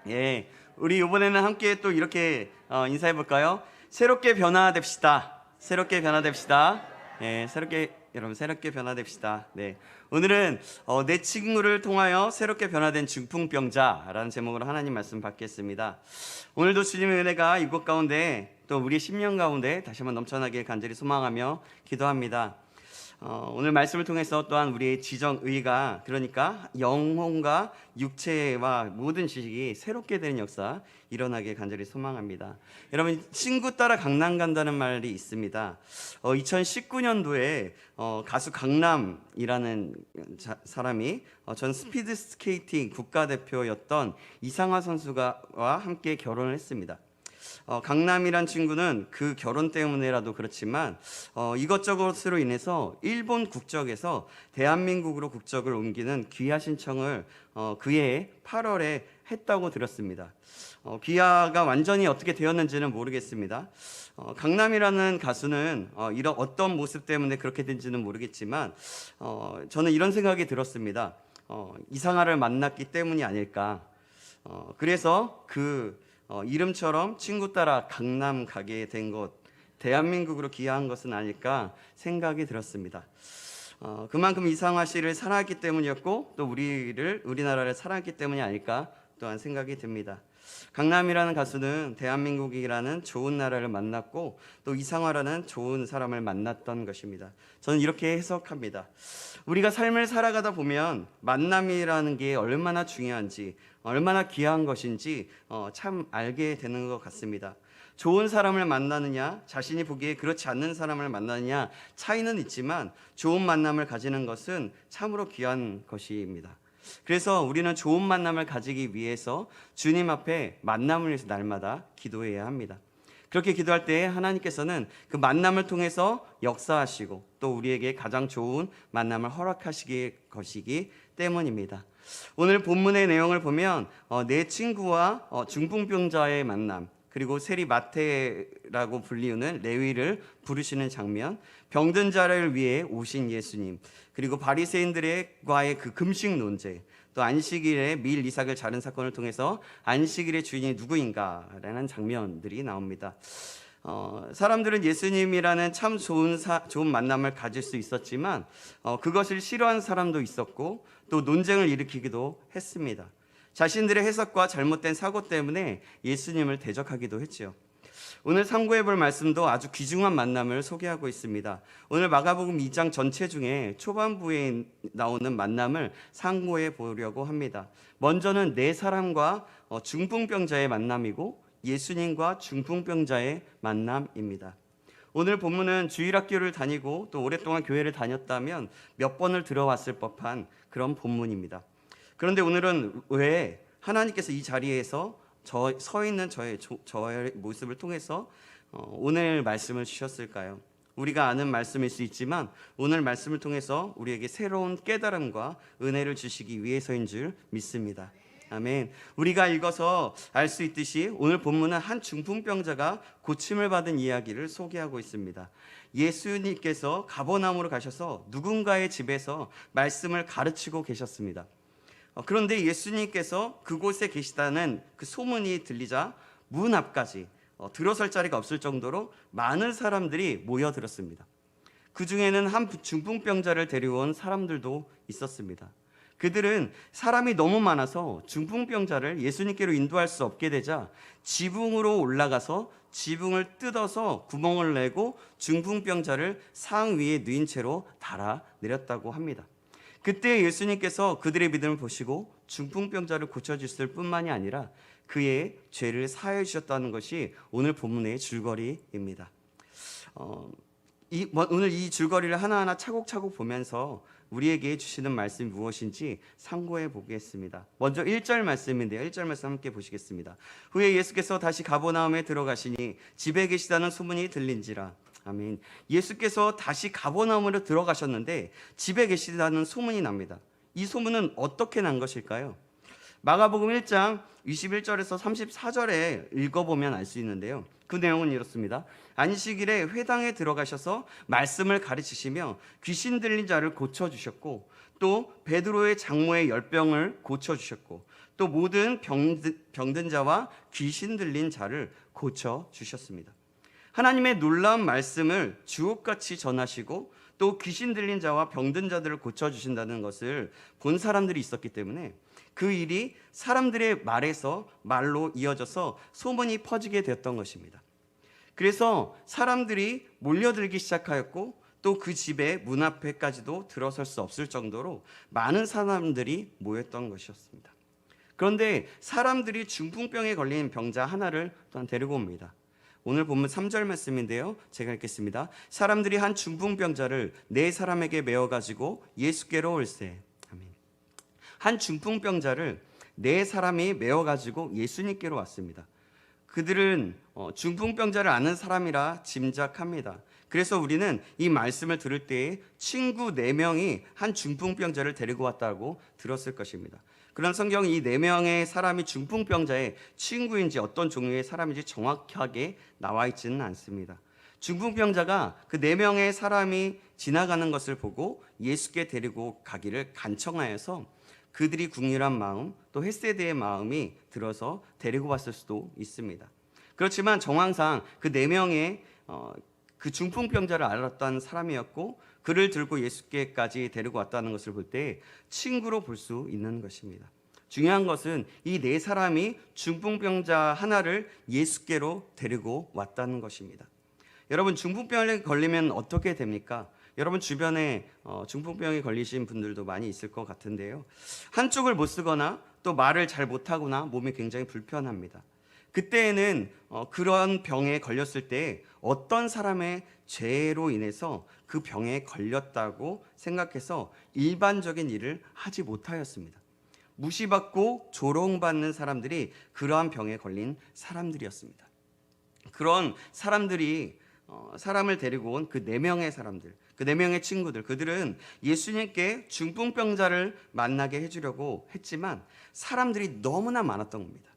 예, 우리 이번에는 함께 또 이렇게 인사해 볼까요? 새롭게 변화됩시다. 새롭게 변화됩시다. 예, 여러분 새롭게 변화됩시다. 네, 오늘은 내 친구를 통하여 새롭게 변화된 중풍병자라는 제목으로 하나님 말씀 받겠습니다. 오늘도 주님의 은혜가 이곳 가운데 또 우리의 심령 가운데 다시 한번 넘쳐나길 간절히 소망하며 기도합니다. 오늘 말씀을 통해서 또한 우리의 지정의가, 그러니까 영혼과 육체와 모든 지식이 새롭게 되는 역사 일어나길 간절히 소망합니다. 여러분, 친구 따라 강남 간다는 말이 있습니다. 2019년도에 가수 강남이라는 사람이 전 스피드 스케이팅 국가대표였던 이상화 선수와 함께 결혼을 했습니다. 강남이란 친구는 그 결혼 때문에라도 그렇지만 이것저것으로 인해서 일본 국적에서 대한민국으로 국적을 옮기는 귀화 신청을 그해 8월에 했다고 들었습니다. 귀화가 완전히 어떻게 되었는지는 모르겠습니다. 강남이라는 가수는 이런 어떤 모습 때문에 그렇게 된지는 모르겠지만 저는 이런 생각이 들었습니다. 이상하를 만났기 때문이 아닐까. 그래서 이름처럼 친구 따라 강남 가게 된 것, 대한민국으로 귀화한 것은 아닐까 생각이 들었습니다. 그만큼 이상화 씨를 사랑했기 때문이었고 또 우리나라를 사랑했기 때문이 아닐까 또한 생각이 듭니다. 강남이라는 가수는 대한민국이라는 좋은 나라를 만났고 또 이상화라는 좋은 사람을 만났던 것입니다. 저는 이렇게 해석합니다. 우리가 삶을 살아가다 보면 만남이라는 게 얼마나 중요한지, 얼마나 귀한 것인지 참 알게 되는 것 같습니다. 좋은 사람을 만나느냐, 자신이 보기에 그렇지 않는 사람을 만나느냐 차이는 있지만 좋은 만남을 가지는 것은 참으로 귀한 것입니다. 그래서 우리는 좋은 만남을 가지기 위해서 주님 앞에 만남을 위해서 날마다 기도해야 합니다. 그렇게 기도할 때 하나님께서는 그 만남을 통해서 역사하시고 또 우리에게 가장 좋은 만남을 허락하시기 것이기 때문입니다. 오늘 본문의 내용을 보면 내 친구와 중풍병자의 만남, 그리고 세리 마태라고 불리우는 레위를 부르시는 장면, 병든 자를 위해 오신 예수님, 그리고 바리새인들과의 그 금식 논제, 또 안식일에 밀 이삭을 자른 사건을 통해서 안식일의 주인이 누구인가라는 장면들이 나옵니다. 사람들은 예수님이라는 참 좋은 만남을 가질 수 있었지만 그것을 싫어하는 사람도 있었고 또 논쟁을 일으키기도 했습니다. 자신들의 해석과 잘못된 사고 때문에 예수님을 대적하기도 했지요. 오늘 상고해 볼 말씀도 아주 귀중한 만남을 소개하고 있습니다. 오늘 마가복음 2장 전체 중에 초반부에 나오는 만남을 상고해 보려고 합니다. 먼저는 네 사람과 중풍병자의 만남이고 예수님과 중풍병자의 만남입니다. 오늘 본문은 주일학교를 다니고 또 오랫동안 교회를 다녔다면 몇 번을 들어왔을 법한 그런 본문입니다. 그런데 오늘은 왜 하나님께서 이 자리에서 서 있는 저의 모습을 통해서 오늘 말씀을 주셨을까요? 우리가 아는 말씀일 수 있지만 오늘 말씀을 통해서 우리에게 새로운 깨달음과 은혜를 주시기 위해서인 줄 믿습니다. 아멘. 우리가 읽어서 알 수 있듯이 오늘 본문은 한 중풍병자가 고침을 받은 이야기를 소개하고 있습니다. 예수님께서 가버나움으로 가셔서 누군가의 집에서 말씀을 가르치고 계셨습니다. 그런데 예수님께서 그곳에 계시다는 그 소문이 들리자 문 앞까지 들어설 자리가 없을 정도로 많은 사람들이 모여들었습니다. 그 중에는 한 중풍병자를 데려온 사람들도 있었습니다. 그들은 사람이 너무 많아서 중풍병자를 예수님께로 인도할 수 없게 되자 지붕으로 올라가서 지붕을 뜯어서 구멍을 내고 중풍병자를 상 위에 누인 채로 달아 내렸다고 합니다. 그때 예수님께서 그들의 믿음을 보시고 중풍병자를 고쳐주실 뿐만이 아니라 그의 죄를 사하여 주셨다는 것이 오늘 본문의 줄거리입니다. 오늘 이 줄거리를 하나하나 차곡차곡 보면서 우리에게 주시는 말씀이 무엇인지 상고해 보겠습니다. 먼저 1절 말씀인데요. 1절 말씀 함께 보시겠습니다. 후에 예수께서 다시 가버나움에 들어가시니 집에 계시다는 소문이 들린지라. 아멘. 예수께서 다시 가버나움으로 들어가셨는데 집에 계시다는 소문이 납니다. 이 소문은 어떻게 난 것일까요? 마가복음 1장 21절에서 34절에 읽어보면 알 수 있는데요. 그 내용은 이렇습니다. 안식일에 회당에 들어가셔서 말씀을 가르치시며 귀신 들린 자를 고쳐주셨고 또 베드로의 장모의 열병을 고쳐주셨고 또 모든 병든 자와 귀신 들린 자를 고쳐 주셨습니다. 하나님의 놀라운 말씀을 주옥같이 전하시고 또 귀신 들린 자와 병든 자들을 고쳐 주신다는 것을 본 사람들이 있었기 때문에 그 일이 사람들의 말로 이어져서 소문이 퍼지게 되었던 것입니다. 그래서 사람들이 몰려들기 시작하였고 또 그 집의 문 앞에까지도 들어설 수 없을 정도로 많은 사람들이 모였던 것이었습니다. 그런데 사람들이 중풍병에 걸린 병자 하나를 또한 데리고 옵니다. 오늘 본문 3절 말씀인데요, 제가 읽겠습니다. 사람들이 한 중풍병자를 네 사람에게 메어가지고 예수께로 올세. 아멘. 한 중풍병자를 네 사람이 메어가지고 예수님께로 왔습니다. 그들은 중풍병자를 아는 사람이라 짐작합니다. 그래서 우리는 이 말씀을 들을 때에 친구 4명이 한 중풍병자를 데리고 왔다고 들었을 것입니다. 그런 성경 이 4명의 사람이 중풍병자의 친구인지 어떤 종류의 사람인지 정확하게 나와 있지는 않습니다. 중풍병자가 그 4명의 사람이 지나가는 것을 보고 예수께 데리고 가기를 간청하여서 그들이 국률한 마음 또 헤세드의 마음이 들어서 데리고 왔을 수도 있습니다. 그렇지만 정황상 그 4명의 그 중풍병자를 알았던 사람이었고 그를 들고 예수께까지 데리고 왔다는 것을 볼 때 친구로 볼 수 있는 것입니다. 중요한 것은 이 4사람이 중풍병자 하나를 예수께로 데리고 왔다는 것입니다. 여러분, 중풍병에 걸리면 어떻게 됩니까? 여러분 주변에 중풍병에 걸리신 분들도 많이 있을 것 같은데요, 한쪽을 못 쓰거나 또 말을 잘 못하거나 몸이 굉장히 불편합니다. 그때에는 그런 병에 걸렸을 때 어떤 사람의 죄로 인해서 그 병에 걸렸다고 생각해서 일반적인 일을 하지 못하였습니다. 무시받고 조롱받는 사람들이 그러한 병에 걸린 사람들이었습니다. 그런 사람들이 사람을 데리고 온 그 4명의 사람들, 그 4명의 친구들, 그들은 예수님께 중풍병자를 만나게 해주려고 했지만 사람들이 너무나 많았던 겁니다.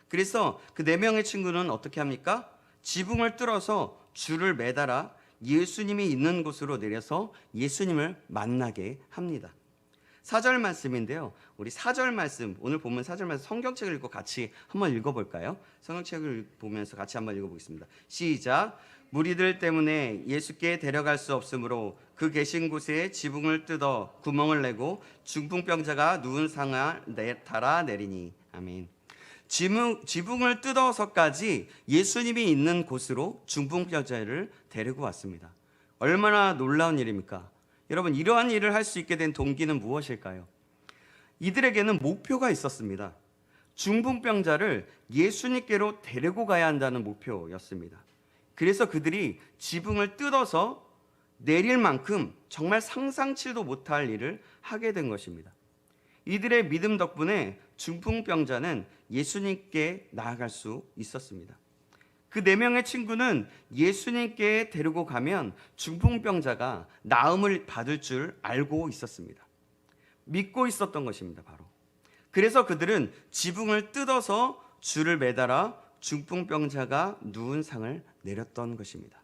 그래서 그 4명의 친구는 어떻게 합니까? 지붕을 뚫어서 줄을 매달아 예수님이 있는 곳으로 내려서 예수님을 만나게 합니다. 4절 말씀인데요, 우리 4절 말씀, 오늘 보면 4절 말씀 성경책을 읽고 같이 한번 읽어볼까요? 성경책을 보면서 같이 한번 읽어보겠습니다. 시작. 무리들 때문에 예수께 데려갈 수 없으므로 그 계신 곳에 지붕을 뜯어 구멍을 내고 중풍병자가 누운 상을 달아 내리니. 아멘. 지붕을 뜯어서까지 예수님이 있는 곳으로 중풍병자를 데리고 왔습니다. 얼마나 놀라운 일입니까? 여러분, 이러한 일을 할 수 있게 된 동기는 무엇일까요? 이들에게는 목표가 있었습니다. 중풍병자를 예수님께로 데리고 가야 한다는 목표였습니다. 그래서 그들이 지붕을 뜯어서 내릴 만큼 정말 상상치도 못할 일을 하게 된 것입니다. 이들의 믿음 덕분에 중풍병자는 예수님께 나아갈 수 있었습니다. 그 4명의 친구는 예수님께 데리고 가면 중풍병자가 나음을 받을 줄 알고 있었습니다. 믿고 있었던 것입니다, 바로. 그래서 그들은 지붕을 뜯어서 줄을 매달아 중풍병자가 누운 상을 내렸던 것입니다.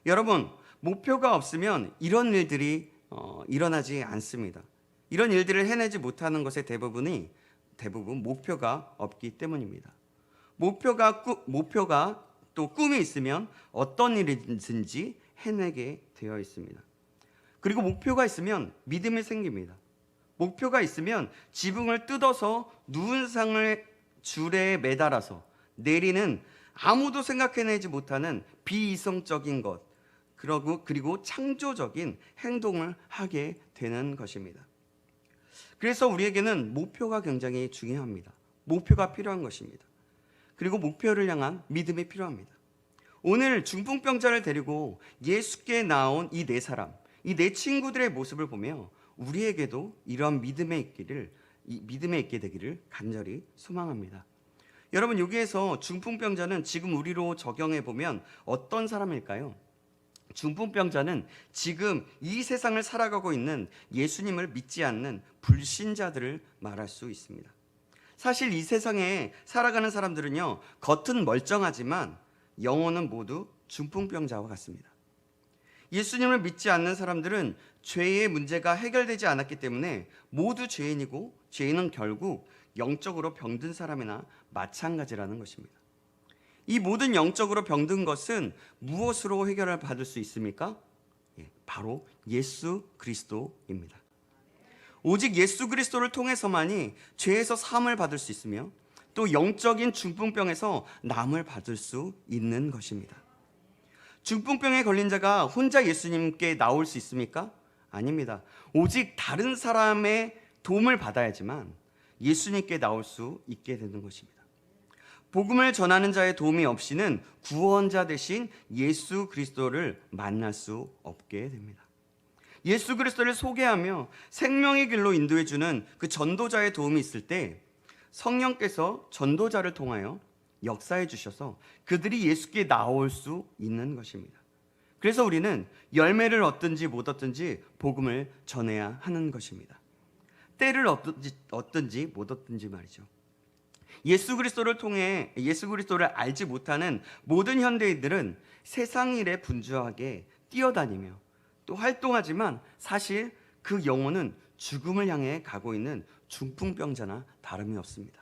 여러분, 목표가 없으면 이런 일들이 일어나지 않습니다. 이런 일들을 해내지 못하는 것의 대부분 목표가 없기 때문입니다. 목표가 또 꿈이 있으면 어떤 일이든지 해내게 되어 있습니다. 그리고 목표가 있으면 믿음이 생깁니다. 목표가 있으면 지붕을 뜯어서 누운 상을 줄에 매달아서 내리는 아무도 생각해내지 못하는 비이성적인 것, 그리고 창조적인 행동을 하게 되는 것입니다. 그래서 우리에게는 목표가 굉장히 중요합니다. 목표가 필요한 것입니다. 그리고 목표를 향한 믿음이 필요합니다. 오늘 중풍병자를 데리고 예수께 나온 이 4사람, 이 4친구들의 모습을 보며 우리에게도 이러한 믿음에 있게 되기를 간절히 소망합니다. 여러분, 여기에서 중풍병자는 지금 우리로 적용해 보면 어떤 사람일까요? 중풍병자는 지금 이 세상을 살아가고 있는 예수님을 믿지 않는 불신자들을 말할 수 있습니다. 사실 이 세상에 살아가는 사람들은요, 겉은 멀쩡하지만 영혼은 모두 중풍병자와 같습니다. 예수님을 믿지 않는 사람들은 죄의 문제가 해결되지 않았기 때문에 모두 죄인이고, 죄인은 결국 영적으로 병든 사람이나 마찬가지라는 것입니다. 이 모든 영적으로 병든 것은 무엇으로 해결을 받을 수 있습니까? 바로 예수 그리스도입니다. 오직 예수 그리스도를 통해서만이 죄에서 사함을 받을 수 있으며 또 영적인 중풍병에서 나음을 받을 수 있는 것입니다. 중풍병에 걸린 자가 혼자 예수님께 나올 수 있습니까? 아닙니다. 오직 다른 사람의 도움을 받아야지만 예수님께 나올 수 있게 되는 것입니다. 복음을 전하는 자의 도움이 없이는 구원자 대신 예수 그리스도를 만날 수 없게 됩니다. 예수 그리스도를 소개하며 생명의 길로 인도해 주는 그 전도자의 도움이 있을 때 성령께서 전도자를 통하여 역사해 주셔서 그들이 예수께 나올 수 있는 것입니다. 그래서 우리는 열매를 얻든지 못 얻든지 복음을 전해야 하는 것입니다. 때를 얻든지 못 얻든지 말이죠. 예수 그리스도를 통해 예수 그리스도를 알지 못하는 모든 현대인들은 세상 일에 분주하게 뛰어다니며 또 활동하지만 사실 그 영혼은 죽음을 향해 가고 있는 중풍병자나 다름이 없습니다.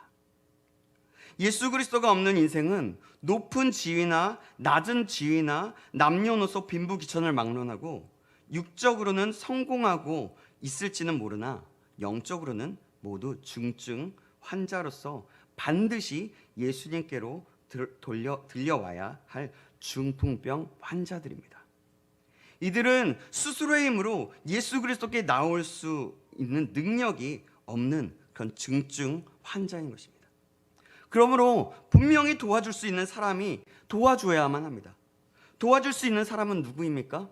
예수 그리스도가 없는 인생은 높은 지위나 낮은 지위나 남녀노소 빈부귀천을 막론하고 육적으로는 성공하고 있을지는 모르나 영적으로는 모두 중증 환자로서 반드시 예수님께로 들려와야 할 중풍병 환자들입니다. 이들은 스스로의 힘으로 예수 그리스도께 나올 수 있는 능력이 없는 그런 중증 환자인 것입니다. 그러므로 분명히 도와줄 수 있는 사람이 도와줘야만 합니다. 도와줄 수 있는 사람은 누구입니까?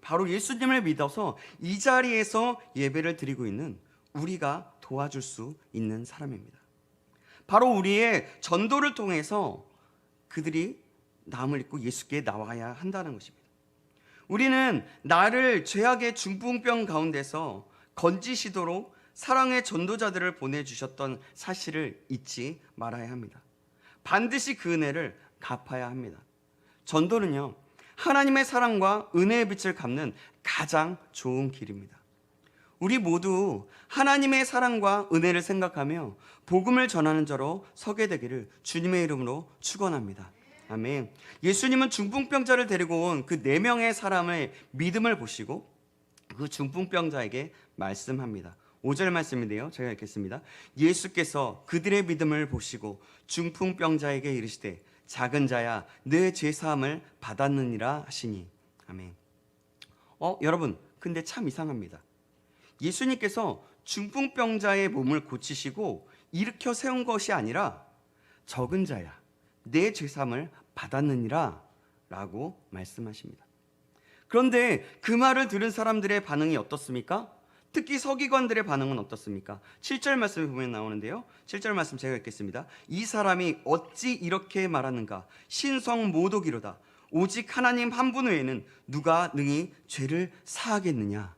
바로 예수님을 믿어서 이 자리에서 예배를 드리고 있는 우리가 도와줄 수 있는 사람입니다. 바로 우리의 전도를 통해서 그들이 남을 잊고 예수께 나와야 한다는 것입니다. 우리는 나를 죄악의 중풍병 가운데서 건지시도록 사랑의 전도자들을 보내주셨던 사실을 잊지 말아야 합니다. 반드시 그 은혜를 갚아야 합니다. 전도는요, 하나님의 사랑과 은혜의 빛을 갚는 가장 좋은 길입니다. 우리 모두 하나님의 사랑과 은혜를 생각하며 복음을 전하는 자로 서게 되기를 주님의 이름으로 축원합니다. 아멘. 예수님은 중풍병자를 데리고 온 그 4명의 사람의 믿음을 보시고 그 중풍병자에게 말씀합니다. 5절 말씀인데요, 제가 읽겠습니다. 예수께서 그들의 믿음을 보시고 중풍병자에게 이르시되 작은 자야 내 죄사함을 받았느니라 하시니. 아멘. 여러분, 근데 참 이상합니다. 예수님께서 중풍병자의 몸을 고치시고 일으켜 세운 것이 아니라 적은 자야 내 죄사함을 받았느니라 라고 말씀하십니다. 그런데 그 말을 들은 사람들의 반응이 어떻습니까? 특히 서기관들의 반응은 어떻습니까? 7절 말씀에 보면 나오는데요, 7절 말씀 제가 읽겠습니다. 이 사람이 어찌 이렇게 말하는가? 신성모독이로다. 오직 하나님 한 분 외에는 누가 능히 죄를 사하겠느냐.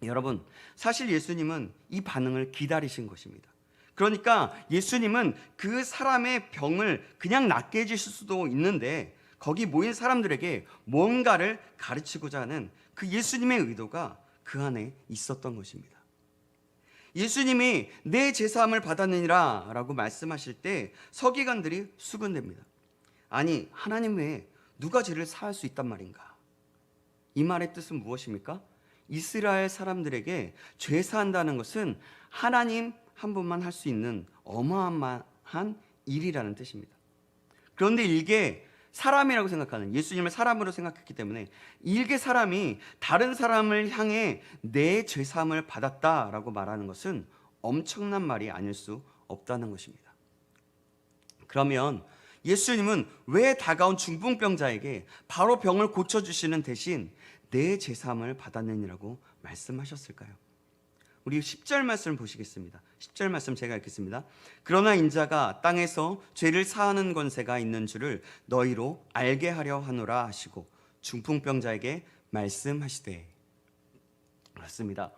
여러분, 사실 예수님은 이 반응을 기다리신 것입니다. 그러니까 예수님은 그 사람의 병을 그냥 낫게 해주실 수도 있는데 거기 모인 사람들에게 뭔가를 가르치고자 하는 그 예수님의 의도가 그 안에 있었던 것입니다. 예수님이 내 죄사함을 받았느니라 라고 말씀하실 때 서기관들이 수군됩니다. 아니, 하나님 외에 누가 죄를 사할 수 있단 말인가? 이 말의 뜻은 무엇입니까? 이스라엘 사람들에게 죄 사한다는 것은 하나님 한 분만 할 수 있는 어마어마한 일이라는 뜻입니다. 그런데 일개 사람이라고 생각하는, 예수님을 사람으로 생각했기 때문에 일개 사람이 다른 사람을 향해 내 죄사함을 받았다라고 말하는 것은 엄청난 말이 아닐 수 없다는 것입니다. 그러면 예수님은 왜 다가온 중풍병자에게 바로 병을 고쳐주시는 대신 내 죄사함을 받았느니라고 말씀하셨을까요? 우리 10절 말씀을 보시겠습니다. 10절 말씀 제가 읽겠습니다. 그러나 인자가 땅에서 죄를 사하는 권세가 있는 줄을 너희로 알게 하려 하노라 하시고 중풍병자에게 말씀하시되. 그렇습니다.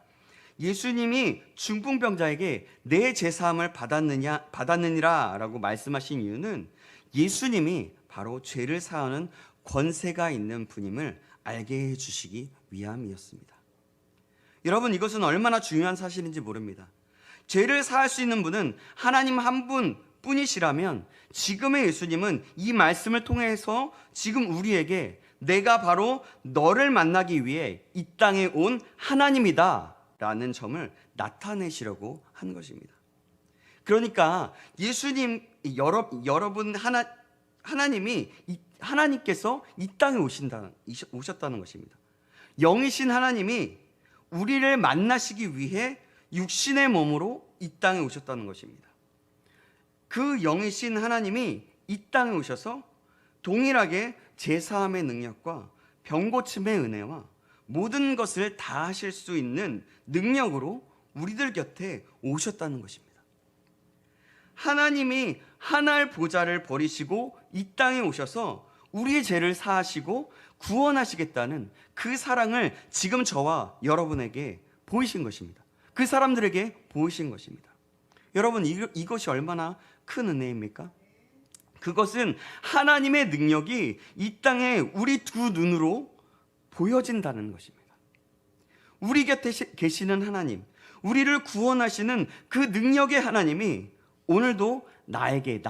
예수님이 중풍병자에게 내 죄사함을 받았느니라 라고 말씀하신 이유는 예수님이 바로 죄를 사하는 권세가 있는 분임을 알게 해주시기 위함이었습니다. 여러분, 이것은 얼마나 중요한 사실인지 모릅니다. 죄를 사할 수 있는 분은 하나님 한 분뿐이시라면 지금의 예수님은 이 말씀을 통해서 지금 우리에게 내가 바로 너를 만나기 위해 이 땅에 온 하나님이다 라는 점을 나타내시려고 한 것입니다. 그러니까 예수님, 여러분 하나님께서 이 땅에 오셨다는 것입니다. 영이신 하나님이 우리를 만나시기 위해 육신의 몸으로 이 땅에 오셨다는 것입니다. 그 영이신 하나님이 이 땅에 오셔서 동일하게 제사함의 능력과 병고침의 은혜와 모든 것을 다 하실 수 있는 능력으로 우리들 곁에 오셨다는 것입니다. 하나님이 하나의 보좌를 버리시고 이 땅에 오셔서 우리의 죄를 사하시고 구원하시겠다는 그 사랑을 지금 저와 여러분에게 보이신 것입니다. 그 사람들에게 보이신 것입니다. 여러분, 이것이 얼마나 큰 은혜입니까? 그것은 하나님의 능력이 이 땅에 우리 두 눈으로 보여진다는 것입니다. 우리 곁에 계시는 하나님, 우리를 구원하시는 그 능력의 하나님이 오늘도 나에게,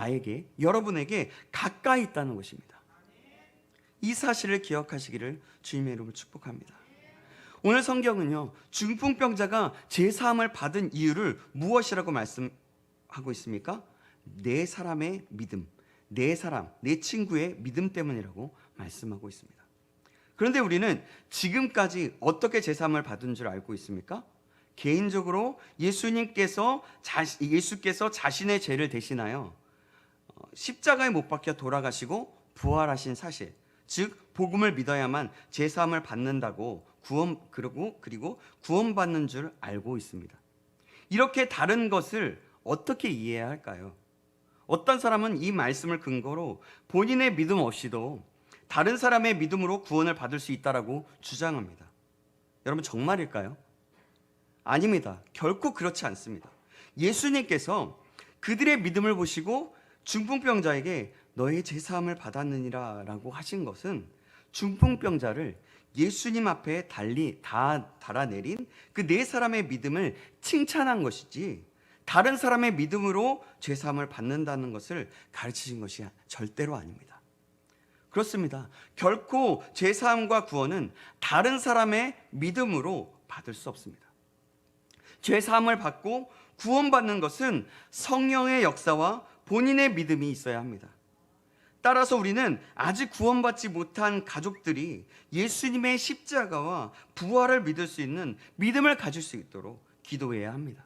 여러분에게 가까이 있다는 것입니다. 이 사실을 기억하시기를 주님의 이름으로 축복합니다. 오늘 성경은요, 중풍병자가 제사함을 받은 이유를 무엇이라고 말씀하고 있습니까? 네 사람의 믿음, 내 친구의 믿음 때문이라고 말씀하고 있습니다. 그런데 우리는 지금까지 어떻게 제사함을 받은 줄 알고 있습니까? 개인적으로 예수께서 자신의 죄를 대신하여 십자가에 못 박혀 돌아가시고 부활하신 사실, 즉 복음을 믿어야만 제사함을 받는다고 그리고 구원받는 줄 알고 있습니다. 이렇게 다른 것을 어떻게 이해해야 할까요? 어떤 사람은 이 말씀을 근거로 본인의 믿음 없이도 다른 사람의 믿음으로 구원을 받을 수 있다라고 주장합니다. 여러분, 정말일까요? 아닙니다. 결코 그렇지 않습니다. 예수님께서 그들의 믿음을 보시고 중풍병자에게 너의 제사함을 받았느니라 라고 하신 것은 중풍병자를 예수님 앞에 달아내린 그 네 사람의 믿음을 칭찬한 것이지 다른 사람의 믿음으로 제사함을 받는다는 것을 가르치신 것이 절대로 아닙니다. 그렇습니다. 결코 제사함과 구원은 다른 사람의 믿음으로 받을 수 없습니다. 제사함을 받고 구원받는 것은 성령의 역사와 본인의 믿음이 있어야 합니다. 따라서 우리는 아직 구원받지 못한 가족들이 예수님의 십자가와 부활을 믿을 수 있는 믿음을 가질 수 있도록 기도해야 합니다.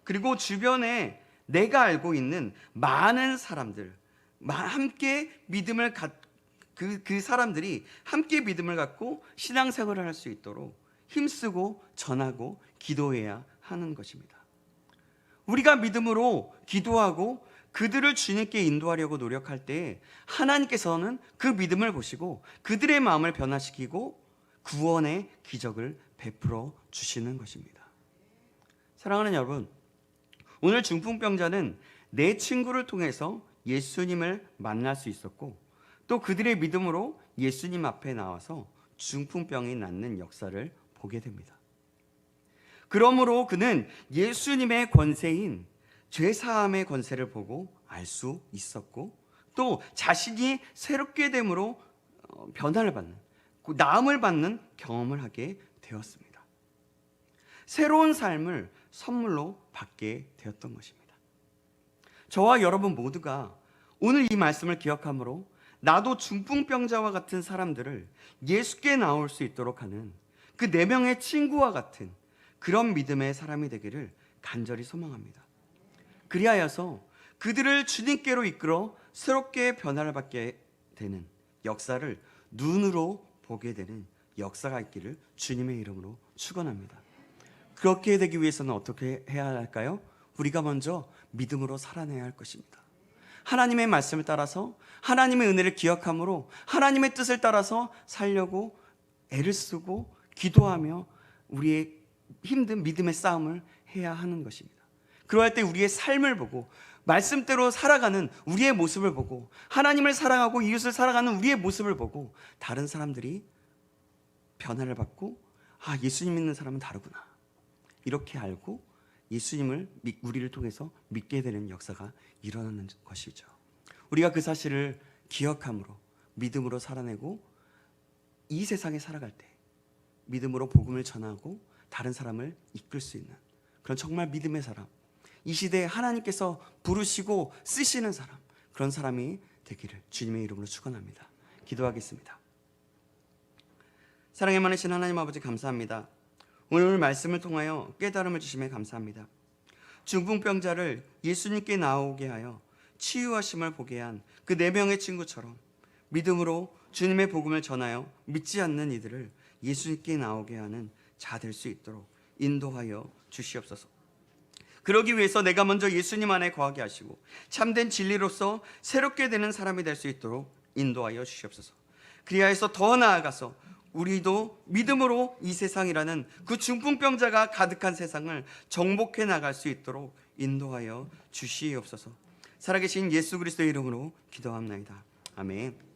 그리고 주변에 내가 알고 있는 많은 사람들, 함께 믿음을 그 사람들이 함께 믿음을 갖고 신앙생활을 할 수 있도록 힘쓰고 전하고 기도해야 하는 것입니다. 우리가 믿음으로 기도하고 그들을 주님께 인도하려고 노력할 때 하나님께서는 그 믿음을 보시고 그들의 마음을 변화시키고 구원의 기적을 베풀어 주시는 것입니다. 사랑하는 여러분, 오늘 중풍병자는 내 친구를 통해서 예수님을 만날 수 있었고 또 그들의 믿음으로 예수님 앞에 나와서 중풍병이 낫는 역사를 보게 됩니다. 그러므로 그는 예수님의 권세인 죄사함의 권세를 보고 알 수 있었고 또 자신이 새롭게 됨으로 변화를 받는, 나음을 받는 경험을 하게 되었습니다. 새로운 삶을 선물로 받게 되었던 것입니다. 저와 여러분 모두가 오늘 이 말씀을 기억함으로 나도 중풍병자와 같은 사람들을 예수께 나올 수 있도록 하는 그 4명의 친구와 같은 그런 믿음의 사람이 되기를 간절히 소망합니다. 그리하여서 그들을 주님께로 이끌어 새롭게 변화를 받게 되는 역사를 눈으로 보게 되는 역사가 있기를 주님의 이름으로 축원합니다. 그렇게 되기 위해서는 어떻게 해야 할까요? 우리가 먼저 믿음으로 살아내야 할 것입니다. 하나님의 말씀을 따라서 하나님의 은혜를 기억함으로 하나님의 뜻을 따라서 살려고 애를 쓰고 기도하며 우리의 힘든 믿음의 싸움을 해야 하는 것입니다. 그러할 때 우리의 삶을 보고 말씀대로 살아가는 우리의 모습을 보고 하나님을 사랑하고 이웃을 사랑하는 우리의 모습을 보고 다른 사람들이 변화를 받고 예수님 믿는 사람은 다르구나 이렇게 알고 예수님을 우리를 통해서 믿게 되는 역사가 일어나는 것이죠. 우리가 그 사실을 기억함으로 믿음으로 살아내고 이 세상에 살아갈 때 믿음으로 복음을 전하고 다른 사람을 이끌 수 있는 그런 정말 믿음의 사람, 이 시대에 하나님께서 부르시고 쓰시는 사람, 그런 사람이 되기를 주님의 이름으로 축원합니다. 기도하겠습니다. 사랑에 많으신 하나님 아버지, 감사합니다. 오늘 말씀을 통하여 깨달음을 주심에 감사합니다. 중풍병자를 예수님께 나오게 하여 치유하심을 보게 한 그 4명의 친구처럼 믿음으로 주님의 복음을 전하여 믿지 않는 이들을 예수님께 나오게 하는 자 될 수 있도록 인도하여 주시옵소서. 그러기 위해서 내가 먼저 예수님 안에 거하게 하시고 참된 진리로서 새롭게 되는 사람이 될 수 있도록 인도하여 주시옵소서. 그리하여서 더 나아가서 우리도 믿음으로 이 세상이라는 그 중풍병자가 가득한 세상을 정복해 나갈 수 있도록 인도하여 주시옵소서. 살아계신 예수 그리스도의 이름으로 기도합나이다. 아멘.